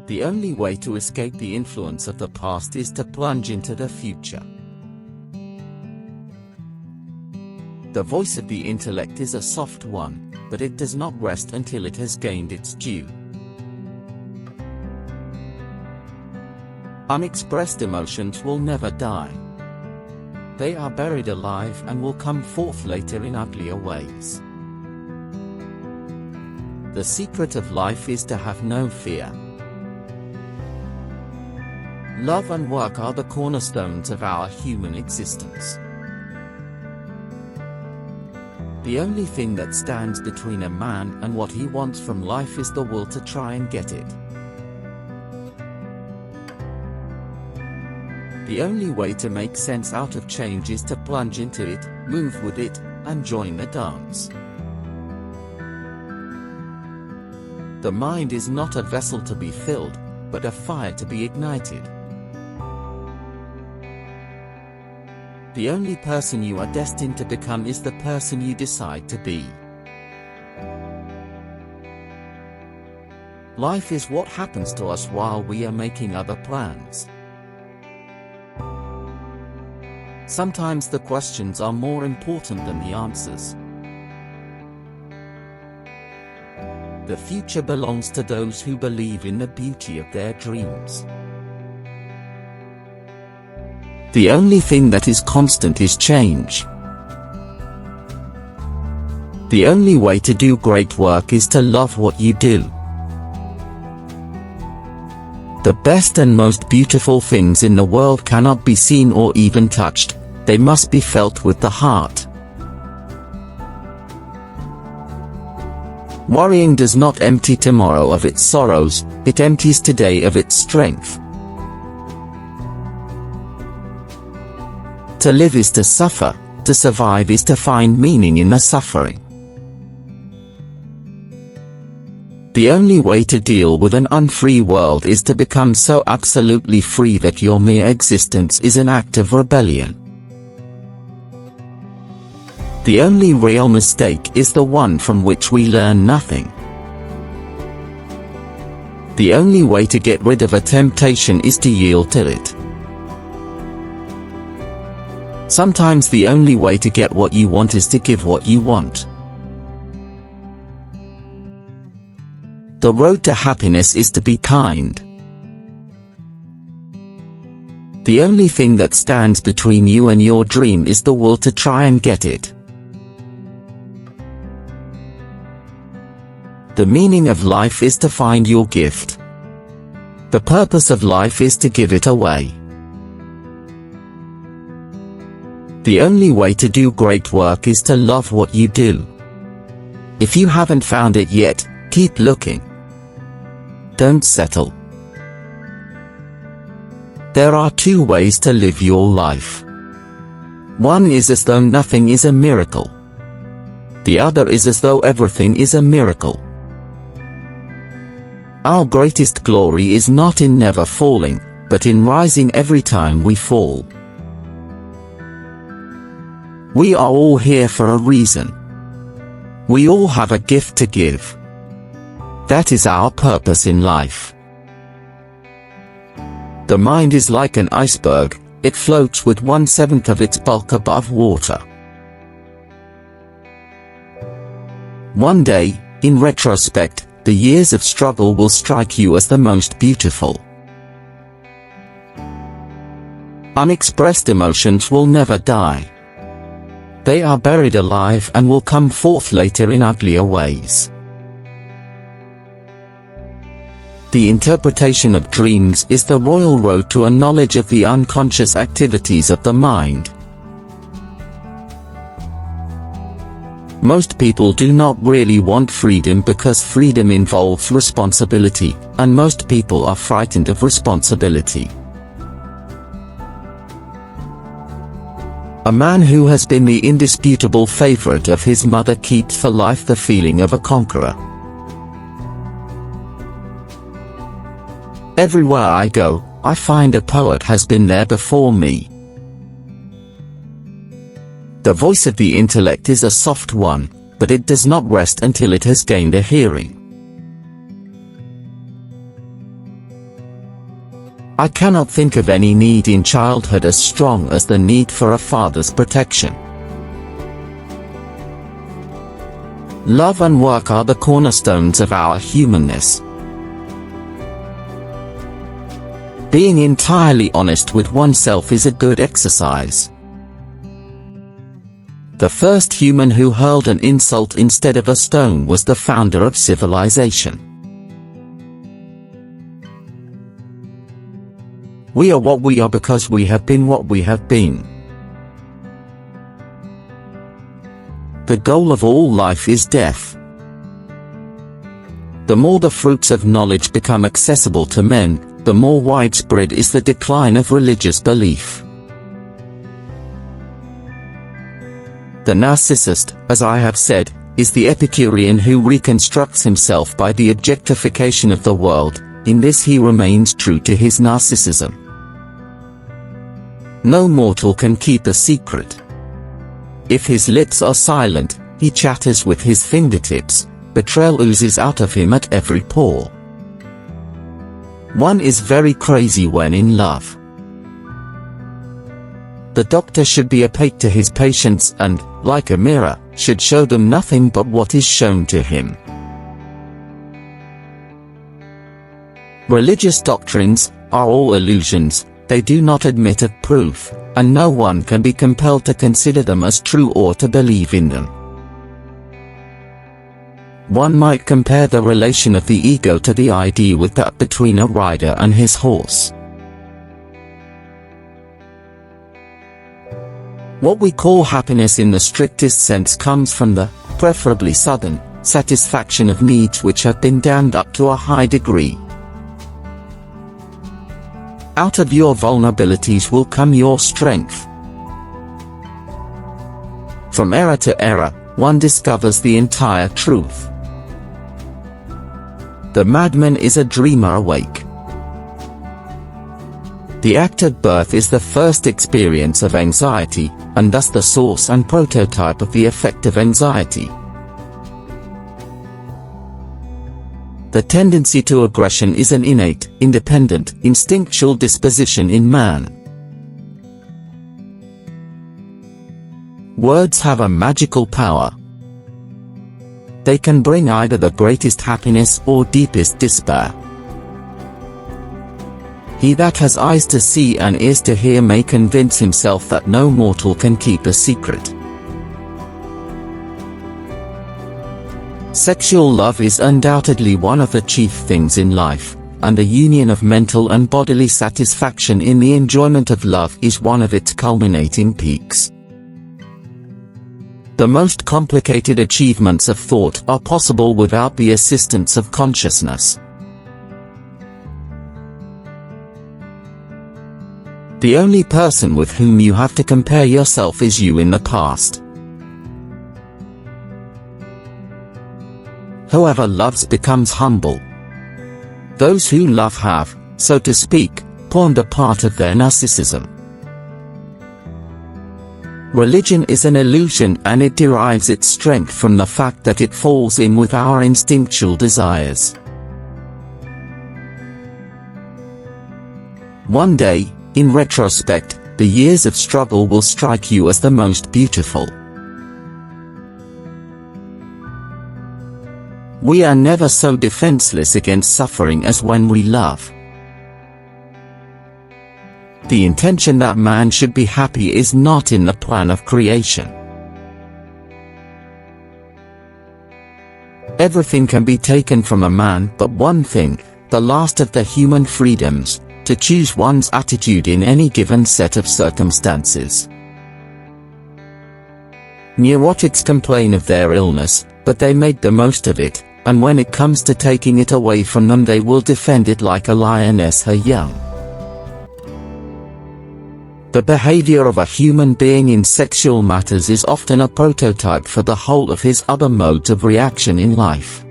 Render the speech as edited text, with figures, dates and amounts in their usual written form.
The only way to escape the influence of the past is to plunge into the future. The voice of the intellect is a soft one, but it does not rest until it has gained its due. Unexpressed emotions will never die. They are buried alive and will come forth later in uglier ways. The secret of life is to have no fear. Love and work are the cornerstones of our human existence. The only thing that stands between a man and what he wants from life is the will to try and get it. The only way to make sense out of change is to plunge into it, move with it, and join the dance. The mind is not a vessel to be filled, but a fire to be ignited. The only person you are destined to become is the person you decide to be. Life is what happens to us while we are making other plans. Sometimes the questions are more important than the answers. The future belongs to those who believe in the beauty of their dreams. The only thing that is constant is change. The only way to do great work is to love what you do. The best and most beautiful things in the world cannot be seen or even touched, they must be felt with the heart. Worrying does not empty tomorrow of its sorrows, it empties today of its strength. To live is to suffer, to survive is to find meaning in the suffering. The only way to deal with an unfree world is to become so absolutely free that your mere existence is an act of rebellion. The only real mistake is the one from which we learn nothing. The only way to get rid of a temptation is to yield to it. Sometimes the only way to get what you want is to give what you want. The road to happiness is to be kind. The only thing that stands between you and your dream is the will to try and get it. The meaning of life is to find your gift. The purpose of life is to give it away. The only way to do great work is to love what you do. If you haven't found it yet, keep looking. Don't settle. There are two ways to live your life. One is as though nothing is a miracle. The other is as though everything is a miracle. Our greatest glory is not in never falling, but in rising every time we fall. We are all here for a reason. We all have a gift to give. That is our purpose in life. The mind is like an iceberg, it floats with 1/7 of its bulk above water. One day, in retrospect, the years of struggle will strike you as the most beautiful. Unexpressed emotions will never die. They are buried alive and will come forth later in uglier ways. The interpretation of dreams is the royal road to a knowledge of the unconscious activities of the mind. Most people do not really want freedom because freedom involves responsibility, and most people are frightened of responsibility. A man who has been the indisputable favorite of his mother keeps for life the feeling of a conqueror. Everywhere I go, I find a poet has been there before me. The voice of the intellect is a soft one, but it does not rest until it has gained a hearing. I cannot think of any need in childhood as strong as the need for a father's protection. Love and work are the cornerstones of our humanness. Being entirely honest with oneself is a good exercise. The first human who hurled an insult instead of a stone was the founder of civilization. We are what we are because we have been what we have been. The goal of all life is death. The more the fruits of knowledge become accessible to men, the more widespread is the decline of religious belief. The narcissist, as I have said, is the Epicurean who reconstructs himself by the objectification of the world. In this he remains true to his narcissism. No mortal can keep a secret. If his lips are silent, he chatters with his fingertips. Betrayal oozes out of him at every pore. One is very crazy when in love. The doctor should be opaque to his patients and, like a mirror, should show them nothing but what is shown to him. Religious doctrines are all illusions. They do not admit of proof, and no one can be compelled to consider them as true or to believe in them. One might compare the relation of the ego to the ID with that between a rider and his horse. What we call happiness in the strictest sense comes from the, preferably sudden, satisfaction of needs which have been dammed up to a high degree. Out of your vulnerabilities will come your strength. From error to error, one discovers the entire truth. The madman is a dreamer awake. The act of birth is the first experience of anxiety, and thus the source and prototype of the effect of anxiety. The tendency to aggression is an innate, independent, instinctual disposition in man. Words have a magical power. They can bring either the greatest happiness or deepest despair. He that has eyes to see and ears to hear may convince himself that no mortal can keep a secret. Sexual love is undoubtedly one of the chief things in life, and the union of mental and bodily satisfaction in the enjoyment of love is one of its culminating peaks. The most complicated achievements of thought are possible without the assistance of consciousness. The only person with whom you have to compare yourself is you in the past. Whoever loves becomes humble. Those who love have, so to speak, pawned a part of their narcissism. Religion is an illusion, and it derives its strength from the fact that it falls in with our instinctual desires. One day, in retrospect, the years of struggle will strike you as the most beautiful. We are never so defenseless against suffering as when we love. The intention that man should be happy is not in the plan of creation. Everything can be taken from a man but one thing, the last of the human freedoms, to choose one's attitude in any given set of circumstances. Neurotics complain of their illness, but they make the most of it, and when it comes to taking it away from them they will defend it like a lioness her young. The behavior of a human being in sexual matters is often a prototype for the whole of his other modes of reaction in life.